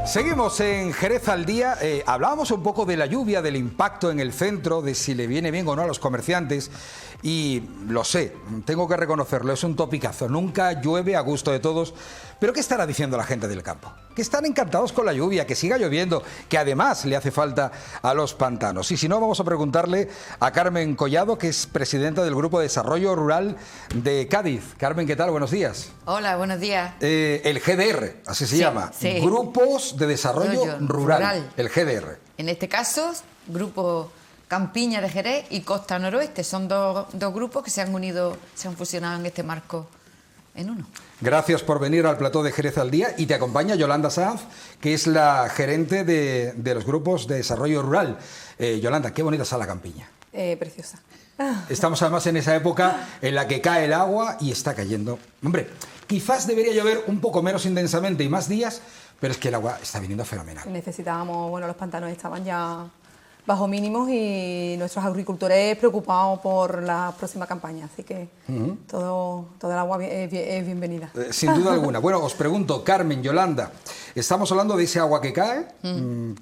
Seguimos en Jerez al Día. Hablábamos un poco de la lluvia, del impacto en el centro, de si le viene bien o no a los comerciantes. Y lo sé, tengo que reconocerlo, es un topicazo. Nunca llueve a gusto de todos. Pero ¿qué estará diciendo la gente del campo? Que están encantados con la lluvia, que siga lloviendo, que además le hace falta a los pantanos. Y si no, vamos a preguntarle a Carmen Collado, que es presidenta del Grupo de Desarrollo Rural de Cádiz. Carmen, ¿qué tal? Buenos días. Hola, buenos días. El GDR, así se llama. Sí. Grupos de Desarrollo Rural. El GDR. En este caso, Grupo Campiña de Jerez y Costa Noroeste. Son dos grupos que se han unido, se han fusionado en este marco en uno. Gracias por venir al plató de Jerez al Día y te acompaña Yolanda Sanz, que es la gerente de los grupos de desarrollo rural. Yolanda, qué bonita está la campiña. Preciosa. Estamos además en esa época en la que cae el agua y está cayendo. Hombre, quizás debería llover un poco menos intensamente y más días, pero es que el agua está viniendo fenomenal. Necesitábamos, bueno, los pantanos estaban ya bajo mínimos y nuestros agricultores preocupados por la próxima campaña, así que todo el agua es bienvenida. Sin duda alguna. Bueno, os pregunto, Carmen, Yolanda, estamos hablando de ese agua que cae,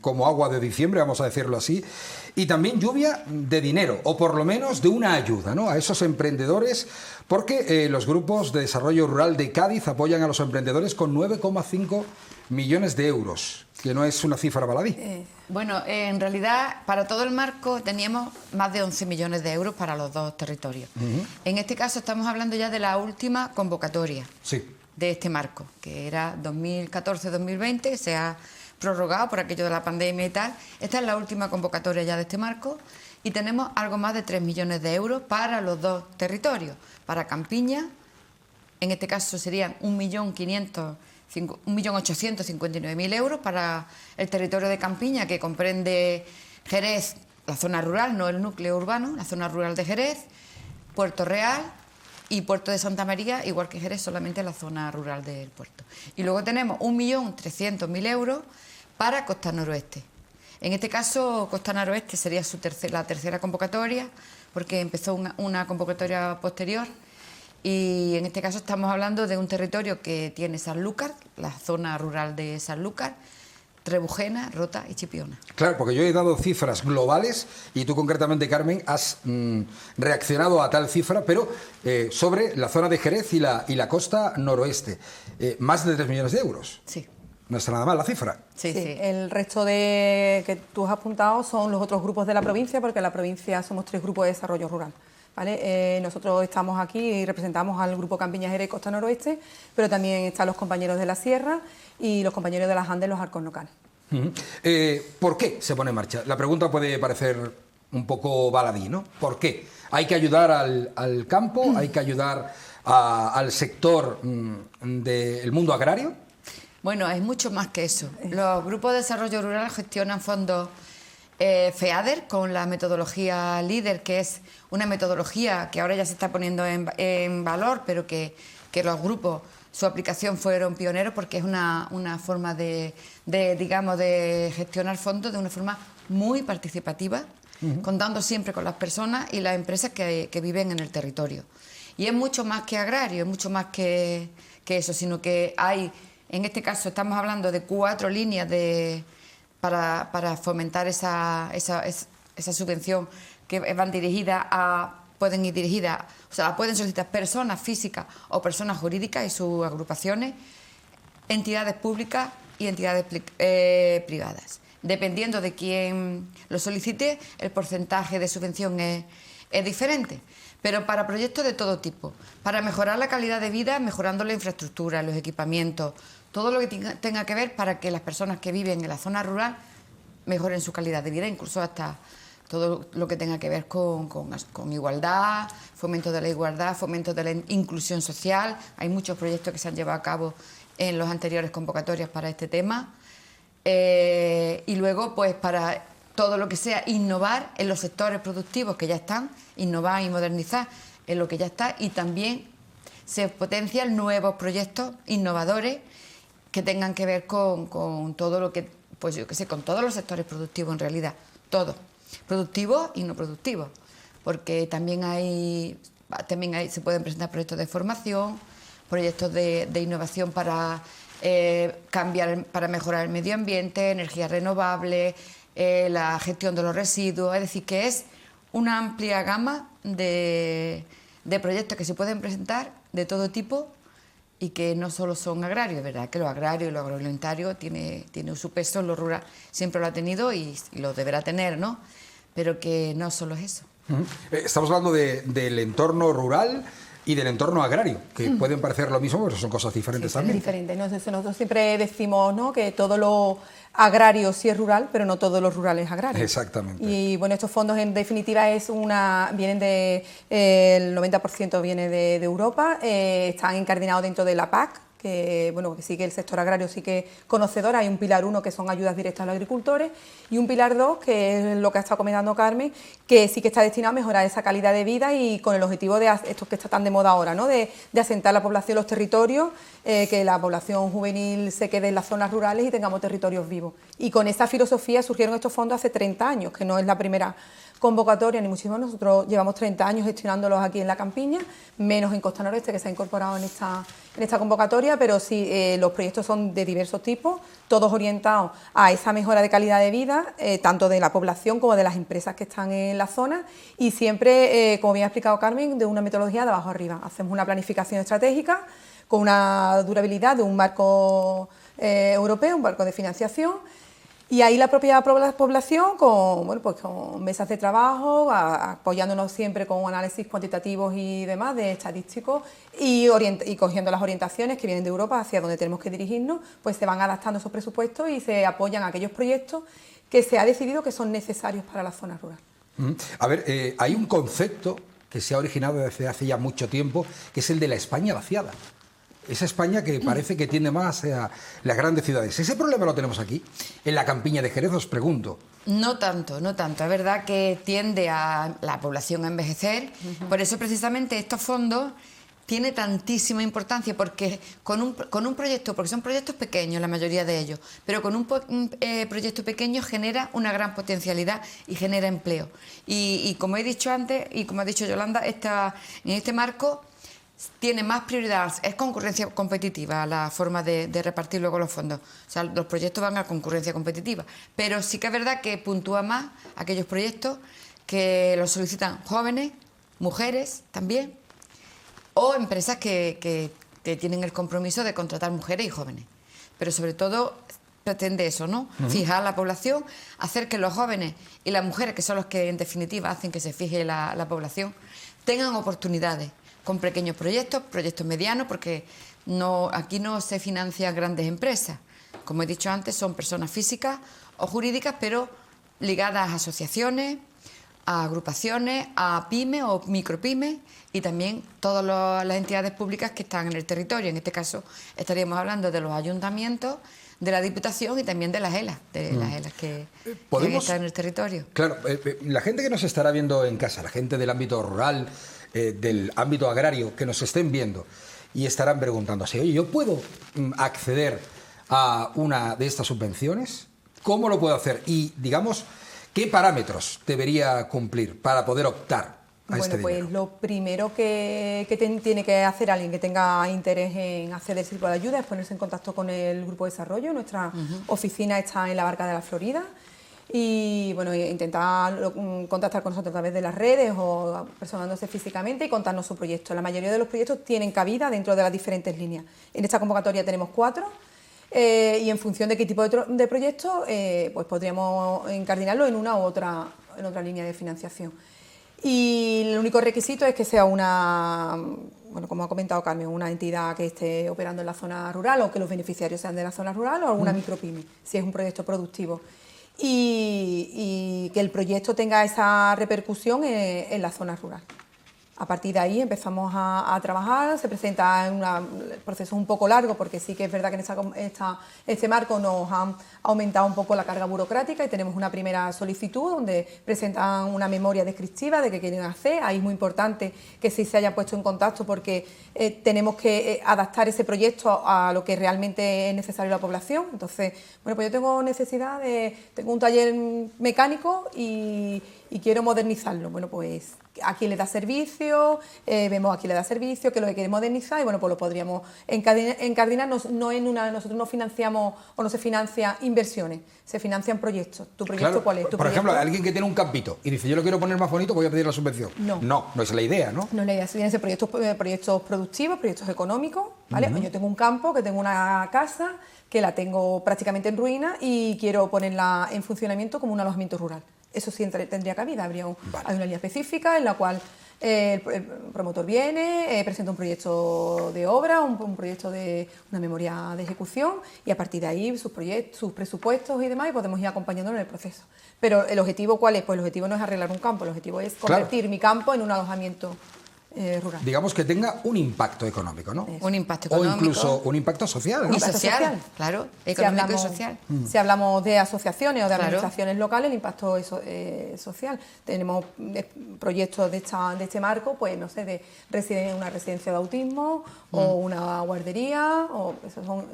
como agua de diciembre, vamos a decirlo así, y también lluvia de dinero, o por lo menos de una ayuda, ¿no?, a esos emprendedores, porque los grupos de desarrollo rural de Cádiz apoyan a los emprendedores con 9,5 millones de euros, que no es una cifra baladí. Bueno, en realidad, para todo el marco teníamos más de 11 millones de euros para los dos territorios. En este caso estamos hablando ya de la última convocatoria de este marco, que era 2014-2020, que se ha prorrogado por aquello de la pandemia y tal. Esta es la última convocatoria ya de este marco y tenemos algo más de 3 millones de euros para los dos territorios. Para Campiña, en este caso serían 1.859.000 euros para el territorio de Campiña, que comprende Jerez, la zona rural, no el núcleo urbano, la zona rural de Jerez, Puerto Real y Puerto de Santa María, igual que Jerez, solamente la zona rural del puerto. Y luego tenemos 1.300.000 euros para Costa Noroeste. En este caso, Costa Noroeste sería la tercera convocatoria, porque empezó una convocatoria posterior. Y en este caso estamos hablando de un territorio que tiene Sanlúcar, la zona rural de Sanlúcar, Trebujena, Rota y Chipiona. Claro, porque yo he dado cifras globales y tú concretamente, Carmen, has reaccionado a tal cifra, pero sobre la zona de Jerez y la costa noroeste. Más de 3 millones de euros. Sí. No está nada mal la cifra. Sí. El resto que tú has apuntado son los otros grupos de la provincia, porque en la provincia somos 3 grupos de desarrollo rural. ¿Vale? Nosotros estamos aquí y representamos al Grupo Campiña Jerez Costa Noroeste, pero también están los compañeros de la Sierra y los compañeros de las Andes, los arcos locales. ¿Por qué se pone en marcha? La pregunta puede parecer un poco baladí, ¿no? ¿Por qué? ¿Hay que ayudar al campo? ¿Hay que ayudar al sector del mundo agrario? Bueno, es mucho más que eso. Los grupos de desarrollo rural gestionan fondos FEADER con la metodología LEADER, que es una metodología que ahora ya se está poniendo en valor, pero que los grupos, su aplicación fueron pioneros porque es una forma de gestionar fondos de una forma muy participativa, contando siempre con las personas y las empresas que viven en el territorio. Y es mucho más que agrario, es mucho más que eso, sino que hay, en este caso estamos hablando de 4 líneas para fomentar esa subvención que van dirigidas pueden ir dirigidas, o sea, la pueden solicitar personas físicas o personas jurídicas y sus agrupaciones, entidades públicas y entidades privadas. Dependiendo de quién lo solicite, el porcentaje de subvención es diferente, pero para proyectos de todo tipo, para mejorar la calidad de vida, mejorando la infraestructura, los equipamientos, todo lo que tenga que ver para que las personas que viven en la zona rural mejoren su calidad de vida, incluso hasta todo lo que tenga que ver con igualdad, fomento de la igualdad, fomento de la inclusión social. Hay muchos proyectos que se han llevado a cabo en las anteriores convocatorias para este tema. Y luego, pues para todo lo que sea innovar en los sectores productivos que ya están, innovar y modernizar en lo que ya está, y también se potencian nuevos proyectos innovadores que tengan que ver con todo lo que, pues yo qué sé, con todos los sectores productivos en realidad, todo, productivos y no productivos, porque también se pueden presentar proyectos de formación, proyectos de innovación para cambiar para mejorar el medio ambiente, energías renovables, la gestión de los residuos, es decir, que es una amplia gama de proyectos que se pueden presentar de todo tipo y que no solo son agrarios, ¿verdad? Que lo agrario y lo agroalimentario tiene su peso, lo rural siempre lo ha tenido y lo deberá tener, ¿no? Pero que no solo es eso. Estamos hablando del entorno rural y del entorno agrario, que pueden parecer lo mismo, pero son cosas diferentes también. Diferentes. Nosotros siempre decimos, ¿no?, que todo lo agrario sí es rural, pero no todo lo rural es agrario. Exactamente. Y bueno, estos fondos en definitiva vienen el 90% viene de Europa, están incardinados dentro de la PAC, que bueno, que sí que el sector agrario sí que es conocedor. Hay un pilar 1 que son ayudas directas a los agricultores y un pilar 2 que es lo que ha estado comentando Carmen, que sí que está destinado a mejorar esa calidad de vida y con el objetivo de esto que está tan de moda ahora, ¿no?, de asentar la población en los territorios, que la población juvenil se quede en las zonas rurales y tengamos territorios vivos. Y con esta filosofía surgieron estos fondos hace 30 años, que no es la primera convocatoria, ni muchísimo. Nosotros llevamos 30 años gestionándolos aquí en la campiña, menos en Costa Noroeste, que se ha incorporado en esta convocatoria, pero sí, los proyectos son de diversos tipos, todos orientados a esa mejora de calidad de vida, tanto de la población como de las empresas que están en la zona, y siempre, como bien ha explicado Carmen, de una metodología de abajo arriba. Hacemos una planificación estratégica con una durabilidad de un marco europeo, un marco de financiación. Y ahí la propia población, con mesas de trabajo, apoyándonos siempre con análisis cuantitativos y demás, de estadísticos, y cogiendo las orientaciones que vienen de Europa hacia donde tenemos que dirigirnos, pues se van adaptando esos presupuestos y se apoyan a aquellos proyectos que se ha decidido que son necesarios para la zona rural. A ver, hay un concepto que se ha originado desde hace ya mucho tiempo, que es el de la España vaciada. Esa España que parece que tiende más a las grandes ciudades. ¿Ese problema lo tenemos aquí, en la campiña de Jerez, os pregunto? No tanto, no tanto. Es verdad que tiende a la población a envejecer. Por eso precisamente estos fondos tienen tantísima importancia, porque con un proyecto, porque son proyectos pequeños la mayoría de ellos, pero con un proyecto pequeño genera una gran potencialidad y genera empleo. Y como he dicho antes, y como ha dicho Yolanda, en este marco tiene más prioridad, es concurrencia competitiva la forma de repartir luego los fondos. O sea, los proyectos van a concurrencia competitiva, pero sí que es verdad que puntúa más aquellos proyectos que los solicitan jóvenes, mujeres también, o empresas que tienen el compromiso de contratar mujeres y jóvenes. Pero sobre todo pretende eso, ¿no? Fijar la población, hacer que los jóvenes y las mujeres, que son los que en definitiva hacen que se fije la población, tengan oportunidades con pequeños proyectos medianos, porque aquí no se financian grandes empresas. Como he dicho antes, son personas físicas o jurídicas, pero ligadas a asociaciones, a agrupaciones, a pymes o micropymes, y también todas las entidades públicas que están en el territorio. En este caso estaríamos hablando de los ayuntamientos, de la Diputación y también de las ELAs, que están en el territorio. Claro, la gente que nos estará viendo en casa, la gente del ámbito rural, del ámbito agrario, que nos estén viendo y estarán preguntándose, oye, ¿yo puedo acceder a una de estas subvenciones? ¿Cómo lo puedo hacer? Y, digamos, ¿qué parámetros debería cumplir para poder optar a este dinero? Pues lo primero que tiene que hacer alguien que tenga interés en acceder a ese tipo de ayuda es ponerse en contacto con el Grupo de Desarrollo. Nuestra oficina está en la Barca de la Florida. Y bueno, intentar contactar con nosotros a través de las redes o personándose físicamente y contarnos su proyecto. La mayoría de los proyectos tienen cabida dentro de las diferentes líneas. En esta convocatoria tenemos 4 y en función de qué tipo de proyecto pues podríamos incardinarlo en una u otra línea de financiación. Y el único requisito es que sea como ha comentado Carmen, una entidad que esté operando en la zona rural, o que los beneficiarios sean de la zona rural, o alguna micropyme, si es un proyecto productivo. Y que el proyecto tenga esa repercusión en la zona rural. A partir de ahí empezamos a trabajar, se presenta el proceso es un poco largo, porque sí que es verdad que en este marco nos han aumentado un poco la carga burocrática y tenemos una primera solicitud donde presentan una memoria descriptiva de qué quieren hacer. Ahí es muy importante que sí se haya puesto en contacto, porque tenemos que adaptar ese proyecto a lo que realmente es necesario a la población. Entonces, bueno, pues yo tengo un taller mecánico y y quiero modernizarlo. Bueno, pues a quién le da servicio, vemos a quién le da servicio, qué es lo que quiere modernizar y bueno, pues lo podríamos encardinar. Nosotros no financiamos o no se financia inversiones, se financian proyectos. ¿Tu proyecto Claro, cuál es? por ejemplo, alguien que tiene un campito y dice, yo lo quiero poner más bonito, voy a pedir la subvención. No es la idea, ¿no? No es la idea, tienen que ser proyectos productivos, proyectos económicos, ¿vale? Yo tengo un campo, que tengo una casa, que la tengo prácticamente en ruina y quiero ponerla en funcionamiento como un alojamiento rural. Eso sí tendría cabida, hay una línea específica en la cual el promotor viene, presenta un proyecto de obra, un proyecto de una memoria de ejecución y a partir de ahí sus presupuestos y demás y podemos ir acompañándolo en el proceso. Pero ¿el objetivo cuál es? Pues el objetivo no es arreglar un campo, el objetivo es convertir mi campo en un alojamiento rural. Digamos que tenga un impacto económico, ¿no? Un impacto económico. O incluso un impacto social, ¿no? Y social, claro, económico y social. Si hablamos de asociaciones o de administraciones locales, el impacto es social. Tenemos proyectos de este marco, pues no sé, de una residencia de autismo o una guardería, o esos son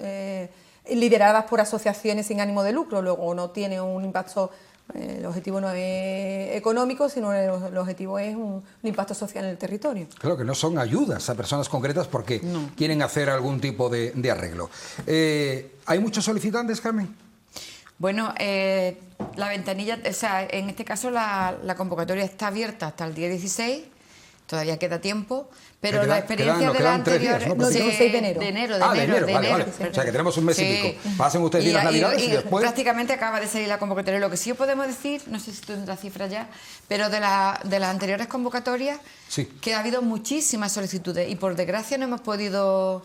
lideradas por asociaciones sin ánimo de lucro, luego no tiene un impacto. El objetivo no es económico, sino el objetivo es un impacto social en el territorio. Claro que no son ayudas a personas concretas porque quieren hacer algún tipo de arreglo. ¿Hay muchos solicitantes, Carmen? Bueno, la ventanilla, o sea, en este caso la convocatoria está abierta hasta el día 16, todavía queda tiempo, pero la experiencia de la anterior... 3 días, ¿no? 6 de enero. De enero. Vale. O sea, que tenemos un mes y pico. Pasen ustedes bien las Navidades y después... Prácticamente acaba de salir la convocatoria. Lo que sí podemos decir, no sé si tú tendrás cifras ya, pero de las anteriores convocatorias, que ha habido muchísimas solicitudes y por desgracia no hemos podido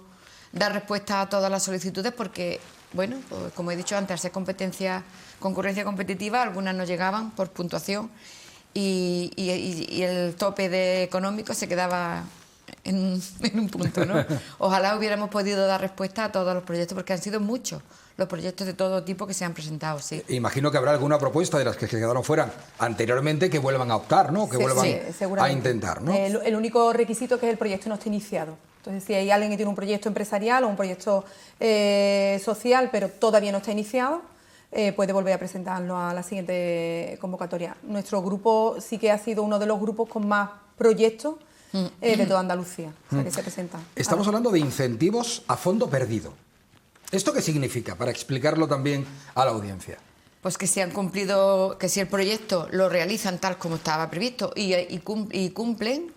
dar respuesta a todas las solicitudes porque, bueno, pues, como he dicho antes, al ser concurrencia competitiva, algunas no llegaban por puntuación y el tope económico se quedaba en un punto, ¿no? Ojalá hubiéramos podido dar respuesta a todos los proyectos, porque han sido muchos los proyectos de todo tipo que se han presentado, sí. Imagino que habrá alguna propuesta de las que se quedaron fuera anteriormente que vuelvan a optar, ¿no? Que vuelvan a intentar, ¿no? El único requisito es que el proyecto no esté iniciado. Entonces, si hay alguien que tiene un proyecto empresarial o un proyecto social, pero todavía no está iniciado, puede volver a presentarlo a la siguiente convocatoria. Nuestro grupo sí que ha sido uno de los grupos con más proyectos de toda Andalucía, o sea, que se presentan. Estamos hablando de incentivos a fondo perdido. ¿Esto qué significa? Para explicarlo también a la audiencia. Pues que se han cumplido, que si el proyecto lo realizan tal como estaba previsto y cumplen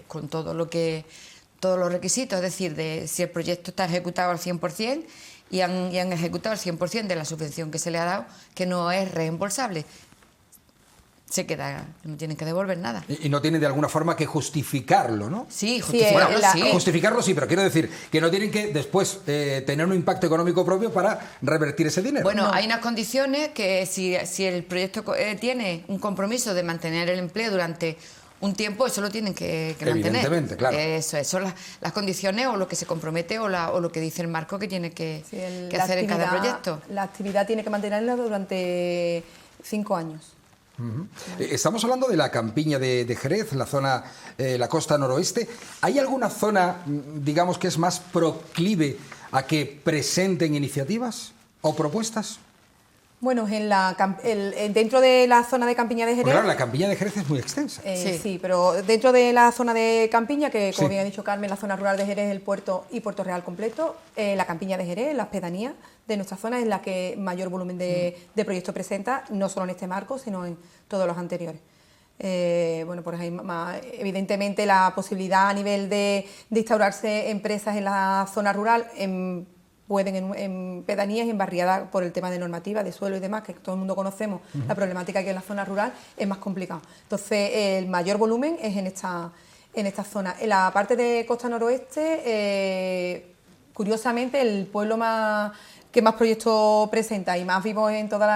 con todos los requisitos, es decir, de si el proyecto está ejecutado al 100% y han ejecutado el 100% de la subvención que se le ha dado, que no es reembolsable. Se queda, no tienen que devolver nada. Y no tienen de alguna forma que justificarlo, ¿no? Sí, justificarlo, justificarlo sí, pero quiero decir que no tienen que después tener un impacto económico propio para revertir ese dinero. Bueno, hay unas condiciones que si el proyecto tiene un compromiso de mantener el empleo durante un tiempo, eso lo tienen que mantener. Evidentemente, claro. Eso son las condiciones o lo que se compromete o lo que dice el marco que tiene que hacer en cada proyecto. La actividad tiene que mantenerla durante 5 años. Estamos hablando de la campiña de Jerez, la zona, la costa noroeste. ¿Hay alguna zona, digamos, que es más proclive a que presenten iniciativas o propuestas? Bueno, dentro de la zona de Campiña de Jerez... Pues claro, la Campiña de Jerez es muy extensa. Sí, pero dentro de la zona de Campiña, que como bien ha dicho Carmen, la zona rural de Jerez, el puerto y Puerto Real completo, la Campiña de Jerez, las pedanías de nuestra zona, es la que mayor volumen de proyectos presenta, no solo en este marco, sino en todos los anteriores. Bueno, pues hay evidentemente la posibilidad a nivel de instaurarse empresas en la zona rural, pueden en pedanías y en barriadas por el tema de normativa, de suelo y demás, que todo el mundo conocemos, la problemática que en la zona rural es más complicado. Entonces, el mayor volumen es en esta zona. En la parte de costa noroeste, curiosamente, el pueblo que más proyectos presenta y más vivo en toda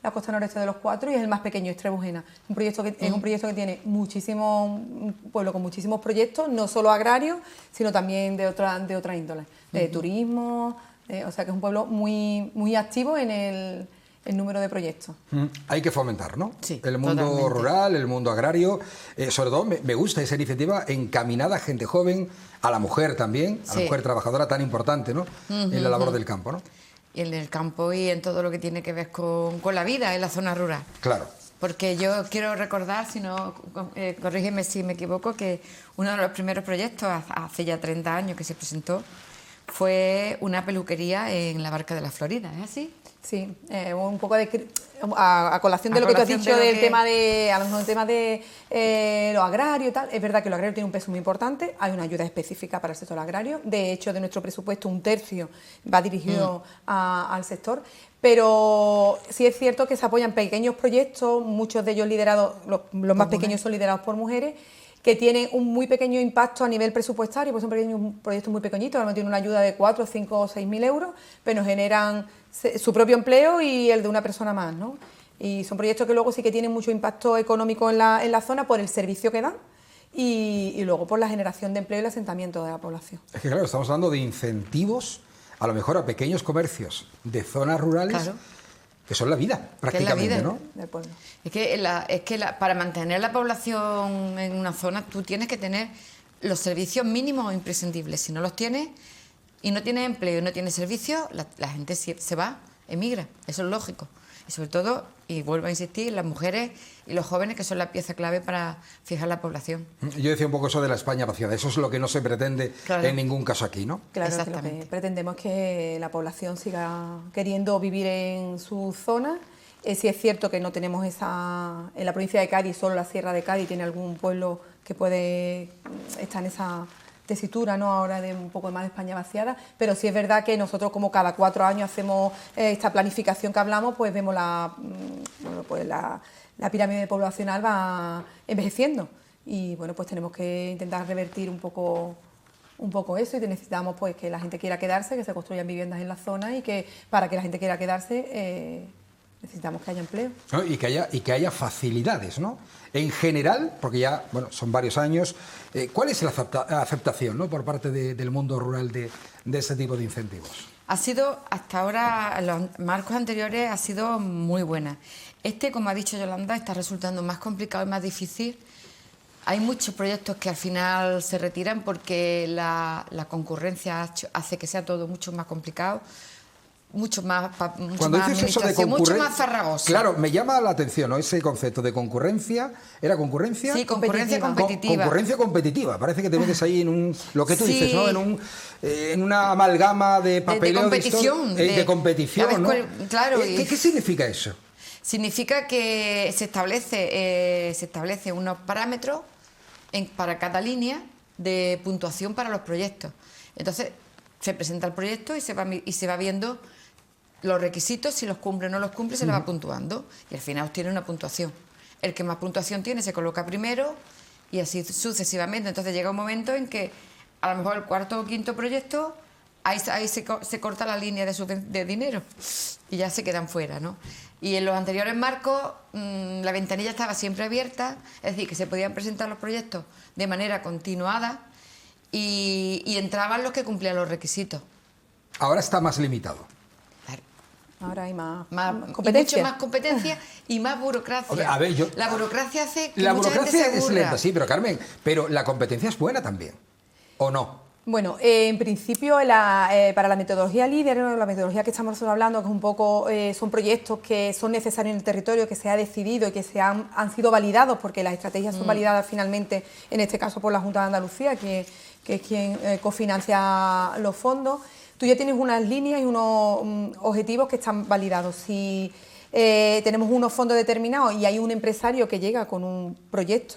la costa noroeste de los 4 y es el más pequeño, es Trebujena. Es un proyecto que tiene un pueblo con muchísimos proyectos, no solo agrarios, sino también de otra índole, de turismo, o sea que es un pueblo muy, muy activo en el número de proyectos. Hay que fomentar, ¿no? Sí, el mundo totalmente. rural, el mundo agrario, sobre todo me gusta esa iniciativa encaminada a gente joven, a la mujer también, a la mujer trabajadora tan importante, ¿no? En la labor del campo, ¿no? Y en el campo y en todo lo que tiene que ver con la vida en la zona rural. Claro. Porque yo quiero recordar, si no, corrígeme si me equivoco, que uno de los primeros proyectos, hace ya 30 años que se presentó, fue una peluquería en la Barca de la Florida, ¿es así? Sí, un poco a colación de lo que tú has dicho del tema de, a lo mejor el tema de lo agrario y tal. Es verdad que lo agrario tiene un peso muy importante, hay una ayuda específica para el sector agrario. De hecho, de nuestro presupuesto, 1/3 va dirigido al sector. Pero sí es cierto que se apoyan pequeños proyectos, muchos de ellos liderados, los más pequeños son liderados por mujeres, que tienen un muy pequeño impacto a nivel presupuestario, pues son proyectos muy pequeñitos, a lo mejor tienen una ayuda de 4, 5 o 6.000 euros, pero generan su propio empleo y el de una persona más, ¿no? Y son proyectos que luego sí que tienen mucho impacto económico en la zona por el servicio que dan y luego por la generación de empleo y el asentamiento de la población. Es que claro, estamos hablando de incentivos, a lo mejor a pequeños comercios de zonas rurales, claro, que son la vida, prácticamente, es la vida, ¿no? Del pueblo. Es que para mantener la población en una zona tú tienes que tener los servicios mínimos o imprescindibles. Si no los tienes y no tienes empleo y no tienes servicios, la gente se va, emigra, eso es lógico. Y sobre todo, y vuelvo a insistir, las mujeres y los jóvenes, que son la pieza clave para fijar la población. Yo decía un poco eso de la España vaciada, eso es lo que no se pretende en ningún caso aquí, ¿no? Claro, que lo que pretendemos es que la población siga queriendo vivir en su zona. Sí es cierto que no tenemos esa... En la provincia de Cádiz, solo la Sierra de Cádiz tiene algún pueblo que puede estar en esa tesitura, ¿no? Ahora de un poco más de España vaciada, pero sí es verdad que nosotros, como cada 4 años hacemos esta planificación que hablamos, pues vemos la pirámide poblacional va envejeciendo y bueno, pues tenemos que intentar revertir un poco eso, y necesitamos pues que la gente quiera quedarse, que se construyan viviendas en la zona, y que para que la gente quiera quedarse necesitamos que haya empleo. ¿No? Y que haya facilidades, ¿no? En general, porque ya bueno, son varios años, ¿cuál es la aceptación, ¿no?, por parte del mundo rural de este tipo de incentivos? Ha sido, hasta ahora, los marcos anteriores ha sido muy buena. Como ha dicho Yolanda, está resultando más complicado y más difícil. Hay muchos proyectos que al final se retiran porque la concurrencia hace que sea todo mucho más complicado, mucho más administración, mucho más farragoso. Claro, me llama la atención, ¿no?, ese concepto de concurrencia. ¿Era concurrencia? Sí, concurrencia competitiva. Concurrencia competitiva. Parece que te metes ahí en lo que tú sí, dices, ¿no?, en una amalgama de papeleo, de competición. De competición, ¿no? Claro. ¿Qué significa eso? Significa que se establece unos parámetros para cada línea de puntuación para los proyectos. Entonces, se presenta el proyecto y se va viendo los requisitos, si los cumple o no los cumple, se le va puntuando y al final obtiene una puntuación. El que más puntuación tiene se coloca primero y así sucesivamente. Entonces llega un momento en que a lo mejor el 4º o 5º proyecto, ahí se corta la línea de dinero y ya se quedan fuera, ¿no? Y en los anteriores marcos la ventanilla estaba siempre abierta, es decir, que se podían presentar los proyectos de manera continuada y entraban los que cumplían los requisitos. Ahora está más limitado. Claro. Ahora hay más competencia. Mucho más competencia y más burocracia. A ver, la burocracia hace que la mucha burocracia gente se es aburra. lenta, sí, pero Carmen, pero la competencia es buena también, ¿o no? Bueno, en principio para la metodología líder, ¿no?, la metodología que estamos nosotros hablando, que es un poco son proyectos que son necesarios en el territorio, que se ha decidido y que han sido validados, porque las estrategias son validadas finalmente, en este caso por la Junta de Andalucía, que es quien cofinancia los fondos. Tú ya tienes unas líneas y unos objetivos que están validados. Si tenemos unos fondos determinados y hay un empresario que llega con un proyecto,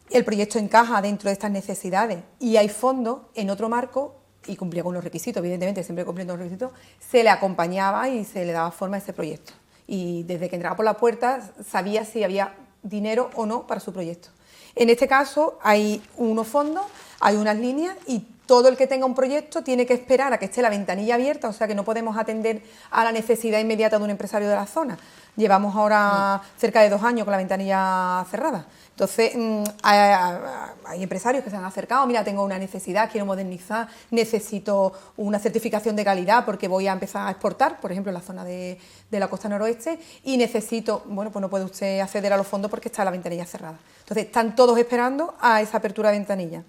el proyecto encaja dentro de estas necesidades y hay fondos en otro marco y cumplía con los requisitos, evidentemente siempre cumpliendo los requisitos, se le acompañaba y se le daba forma a ese proyecto. Y desde que entraba por la puerta sabía si había dinero o no para su proyecto. En este caso hay unos fondos, hay unas líneas y todo el que tenga un proyecto tiene que esperar a que esté la ventanilla abierta, o sea que no podemos atender a la necesidad inmediata de un empresario de la zona. Llevamos ahora cerca de 2 años con la ventanilla cerrada. Entonces, hay empresarios que se han acercado, mira, tengo una necesidad, quiero modernizar, necesito una certificación de calidad porque voy a empezar a exportar, por ejemplo, en la zona de la costa noroeste, y necesito, bueno, pues no puede usted acceder a los fondos porque está la ventanilla cerrada. Entonces, están todos esperando a esa apertura de ventanilla.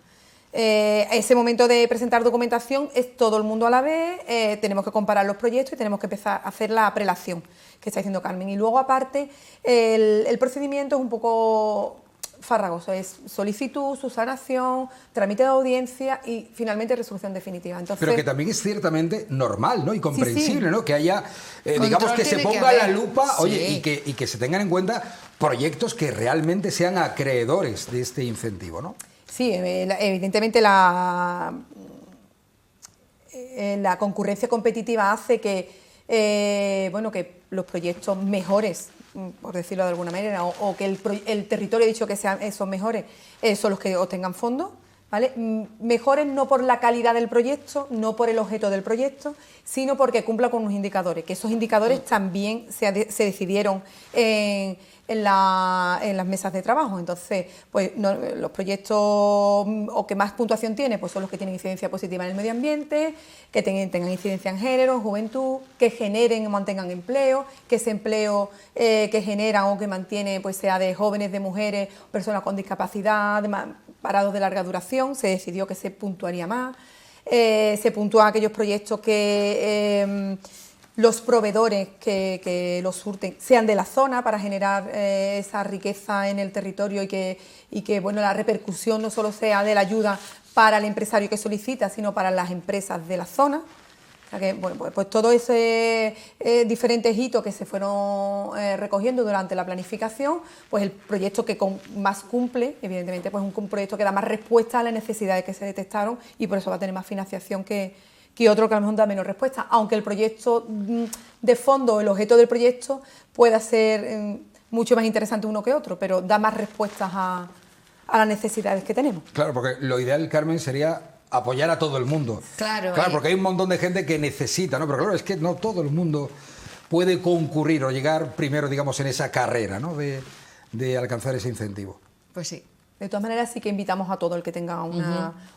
Ese momento de presentar documentación es todo el mundo a la vez, tenemos que comparar los proyectos y tenemos que empezar a hacer la prelación, que está diciendo Carmen. Y luego, aparte, el procedimiento es un poco farragoso, es solicitud, subsanación, trámite de audiencia y finalmente resolución definitiva. Entonces, pero que también es ciertamente normal, ¿no? Y comprensible, sí. ¿no? Que haya, digamos, que se ponga la lupa, oye, sí. y que se tengan en cuenta proyectos que realmente sean acreedores de este incentivo, ¿no? Sí, evidentemente la concurrencia competitiva hace que, bueno, que los proyectos mejores, por decirlo de alguna manera, o que el territorio, dicho que sean esos mejores, son los que obtengan fondos, ¿vale? Mejores no por la calidad del proyecto, no por el objeto del proyecto, sino porque cumpla con unos indicadores, que esos indicadores también se decidieron en las mesas de trabajo. Entonces, pues los proyectos o que más puntuación tiene, pues son los que tienen incidencia positiva en el medio ambiente, que tengan incidencia en género, juventud, que generen o mantengan empleo, que ese empleo que generan o que mantiene pues sea de jóvenes, de mujeres, personas con discapacidad, parados de larga duración. Se decidió que se puntuaría más. Se puntúan aquellos proyectos que los proveedores que los surten sean de la zona para generar esa riqueza en el territorio y que bueno, la repercusión no solo sea de la ayuda para el empresario que solicita, sino para las empresas de la zona. O sea que, bueno, pues todo ese diferentes hitos que se fueron recogiendo durante la planificación, pues el proyecto que más cumple, evidentemente, pues un proyecto que da más respuesta a las necesidades que se detectaron y por eso va a tener más financiación que otro que a lo mejor da menos respuesta, aunque el proyecto de fondo, el objeto del proyecto pueda ser mucho más interesante uno que otro, pero da más respuestas a las necesidades que tenemos. Claro, porque lo ideal, Carmen, sería apoyar a todo el mundo. Claro, porque hay un montón de gente que necesita, ¿no? Pero claro, es que no todo el mundo puede concurrir o llegar primero, digamos, en esa carrera, ¿no? de alcanzar ese incentivo. Pues sí. De todas maneras, sí que invitamos a todo el que tenga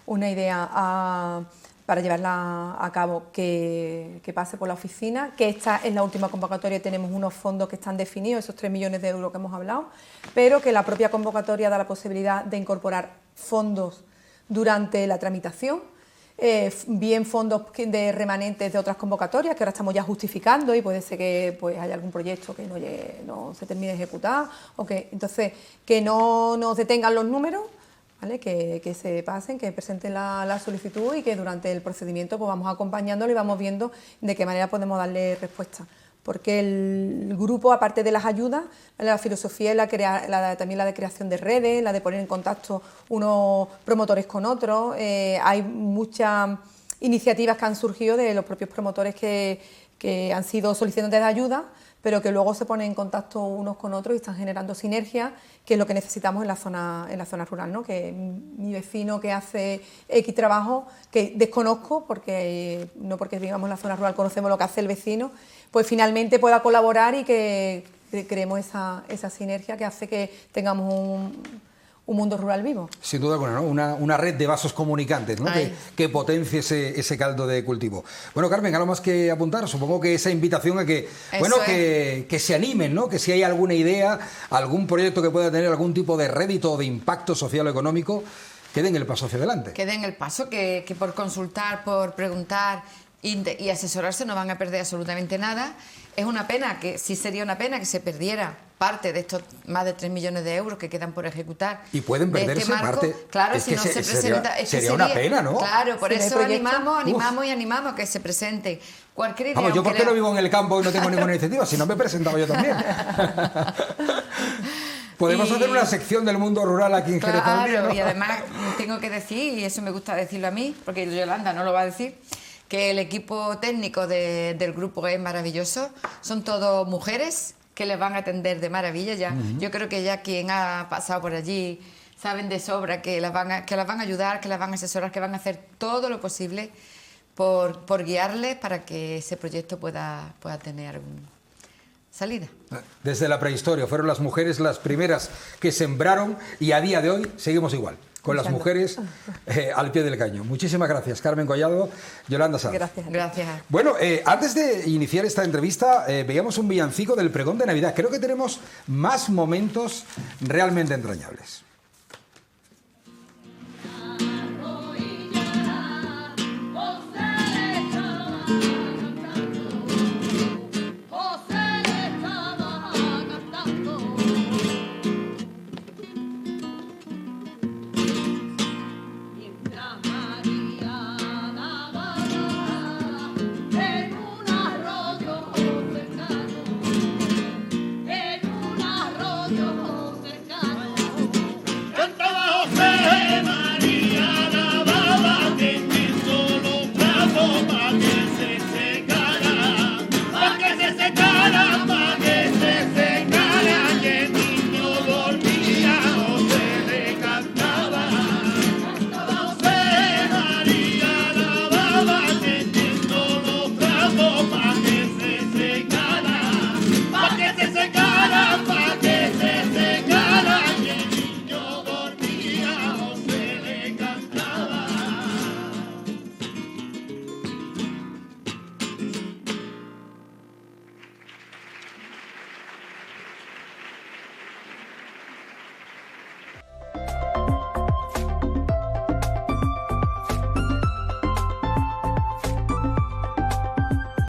una idea para llevarla a cabo, que pase por la oficina, que esta es la última convocatoria, tenemos unos fondos que están definidos, esos 3 millones de euros que hemos hablado, pero que la propia convocatoria da la posibilidad de incorporar fondos durante la tramitación, bien fondos de remanentes de otras convocatorias, que ahora estamos ya justificando y puede ser que pues, haya algún proyecto que no se termine de ejecutar, o que entonces que no nos detengan los números, ¿vale? Que se pasen, que presenten la solicitud y que durante el procedimiento pues vamos acompañándolo y vamos viendo de qué manera podemos darle respuesta. Porque el grupo, aparte de las ayudas, ¿vale? La filosofía es también la de creación de redes, la de poner en contacto unos promotores con otros. Hay muchas iniciativas que han surgido de los propios promotores que han sido solicitantes de ayuda, pero que luego se ponen en contacto unos con otros y están generando sinergias, que es lo que necesitamos en la zona rural, ¿no? Que mi vecino que hace X trabajo, que desconozco, no porque digamos en la zona rural conocemos lo que hace el vecino, pues finalmente pueda colaborar y que creemos esa sinergia que hace que tengamos un mundo rural vivo. Sin duda alguna, ¿no? Una red de vasos comunicantes, ¿no? Que potencie ese caldo de cultivo. Bueno, Carmen, ¿algo más que apuntar? Supongo que esa invitación a que se animen, ¿no? Que si hay alguna idea, algún proyecto que pueda tener algún tipo de rédito o de impacto social o económico, que den el paso hacia adelante. Que den el paso, que por consultar, por preguntar y asesorarse no van a perder absolutamente nada. Es una pena, que sí sería una pena que se perdiera parte de estos más de 3 millones de euros que quedan por ejecutar. Y pueden perderse parte. Claro, es si que no se presenta. Sería una pena, ¿no? Claro, por Si eso animamos proyecto, a que se presente cualquier idea. Vamos, yo porque no vivo en el campo y no tengo ninguna iniciativa, si no me presentaba yo también. Podemos hacer una sección del mundo rural aquí en Jerez. Claro, y además tengo que decir, y eso me gusta decirlo a mí, porque Yolanda no lo va a decir, que el equipo técnico del grupo es maravilloso, son todos mujeres que les van a atender de maravilla ya. Yo creo que ya quien ha pasado por allí saben de sobra que las van a ayudar, que las van a asesorar, que van a hacer todo lo posible por guiarles para que ese proyecto pueda tener alguna salida. Desde la prehistoria fueron las mujeres las primeras que sembraron y a día de hoy seguimos igual, con las mujeres al pie del cañón. Muchísimas gracias, Carmen Collado, Yolanda Sanz. Gracias. Bueno, antes de iniciar esta entrevista, veíamos un villancico del pregón de Navidad. Creo que tenemos más momentos realmente entrañables. de mar.